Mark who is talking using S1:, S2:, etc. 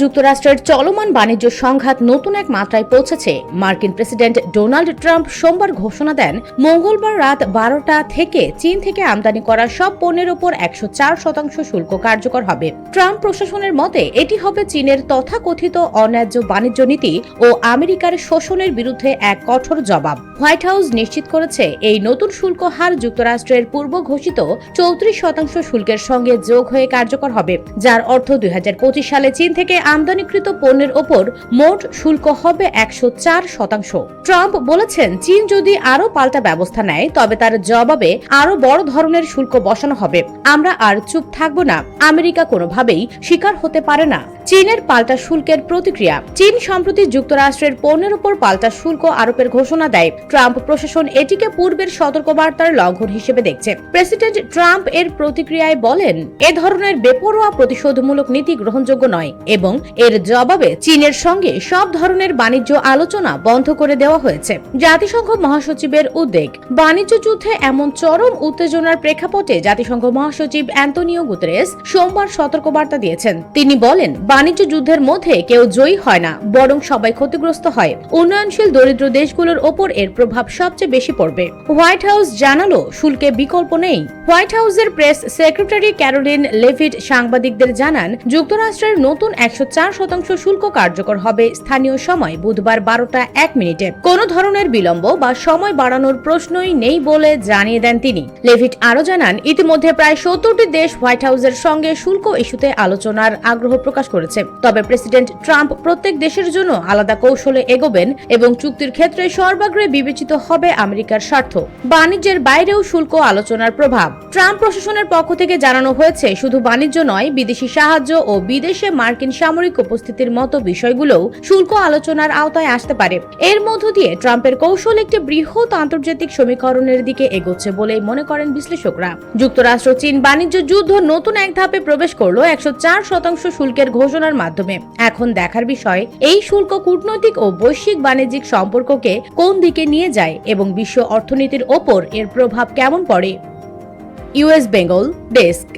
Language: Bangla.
S1: যুক্তরাষ্ট্রের চলমান বাণিজ্য সংঘাত নতুন এক মাত্রায় পৌঁছেছে। মার্কিন প্রেসিডেন্ট ডোনাল্ড ট্রাম্প সোমবার ঘোষণা দেন, মঙ্গলবার রাত 12টা থেকে চীন থেকে আমদানি করা সব পণ্যের ওপর 104% শুল্ক কার্যকর হবে। ট্রাম্প প্রশাসনের মতে এটি হবে চীনের তথাকথিত অন্যায্য বাণিজ্য নীতি ও আমেরিকার শোষণের বিরুদ্ধে এক কঠোর জবাব। হোয়াইট হাউস নিশ্চিত করেছে, এই নতুন শুল্ক হার যুক্তরাষ্ট্রের পূর্ব ঘোষিত 34% শুল্কের সঙ্গে যোগ হয়ে কার্যকর হবে, যার অর্থ 2025 সালে চীন থেকে আমদানিকৃত পণ্যের ওপর মোট শুল্ক হবে 104%। ট্রাম্প বলেছেন, চীন যদি আরো পাল্টা ব্যবস্থা নেয় তবে তার জবাবে আরো বড় ধরনের শুল্ক বসানো হবে। আমরা আর চুপ থাকব না। আমেরিকা কোনোভাবেই শিকার হতে পারে না চীনের পাল্টা শুল্কের প্রতিক্রিয়া। চীন সম্প্রতি যুক্তরাষ্ট্রের পণ্যের উপর পাল্টা শুল্ক আরোপের ঘোষণা দেয়। ট্রাম্প প্রশাসন এটিকে পূর্বের সতর্কবার্তার লঙ্ঘন হিসেবে দেখছে। প্রেসিডেন্ট ট্রাম্প এর প্রতিক্রিয়ায় বলেন, এ ধরনের বেপরোয়া প্রতিশোধমূলক নীতি গ্রহণযোগ্য নয় এবং এর জবাবে চীনের সঙ্গে সব ধরনের বাণিজ্য আলোচনা বন্ধ করে দেওয়া হয়েছে। জাতিসংঘ মহাসচিবের উদ্বেগ। বাণিজ্য যুদ্ধে এমন চরম উত্তেজনার প্রেক্ষাপটে জাতিসংঘ মহাসচিব অ্যান্তোনিও গুতেরেস সোমবার সতর্কবার্তা দিয়েছেন। তিনি বলেন, বাণিজ্য যুদ্ধের মধ্যে কেউ জয়ী হয় না, বরং সবাই ক্ষতিগ্রস্ত হয়। উন্নয়নশীল দরিদ্র দেশগুলোর ওপর এর প্রভাব সবচেয়ে বেশি পড়বে। হোয়াইট হাউস জানালো, শুল্কে বিকল্প নেই। হোয়াইট হাউসের প্রেস সেক্রেটারি ক্যারোলিন লেভিট সাংবাদিকদের জানান, যুক্তরাষ্ট্রের নতুন 104% শুল্ক কার্যকর হবে স্থানীয় সময় বুধবার 12টা 1 মিনিটে। কোনো ধরনের বিলম্ব বা সময় বাড়ানোর প্রশ্নই নেই বলে জানিয়ে দেন তিনি। লেভিট আরো জানান, ইতিমধ্যে প্রায় 70টি দেশ হোয়াইট হাউসের সঙ্গে শুল্ক ইস্যুতে আলোচনার আগ্রহ প্রকাশ করেছে। তবে প্রেসিডেন্ট ট্রাম্প প্রত্যেক দেশের জন্য আলাদা কৌশলে এগোবেন এবং চুক্তির ক্ষেত্রে সর্বাগ্রে বিবেচিত হবে আমেরিকার স্বার্থ। বাণিজ্যের বাইরেও শুল্ক আলোচনার প্রভাব। ট্রাম্প প্রশাসনের পক্ষ থেকে জানানো হয়েছে, শুধু বাণিজ্য নয়, বিদেশি সাহায্য ও বিদেশে মার্কিন সামরিক উপস্থিতির মতো বিষয়গুলোও শুল্ক আলোচনার আওতায় আসতে পারে। এর মধ্য দিয়ে ট্রাম্পের কৌশল একটি বৃহৎ আন্তর্জাতিক সমীকরণের দিকে এগোচ্ছে বলে মনে করেন বিশ্লেষকরা। যুক্তরাষ্ট্র চীন বাণিজ্য যুদ্ধ নতুন এক ধাপে প্রবেশ করলো 104% শুল্কের ঘোষণার মাধ্যমে। এখন দেখার বিষয়, এই শুল্ক কূটনৈতিক ও বৈশ্বিক বাণিজ্যিক সম্পর্ককে কোন দিকে নিয়ে যায় এবং বিশ্ব অর্থনীতির ওপর এর প্রভাব কেমন পড়ে। US Bengal desk.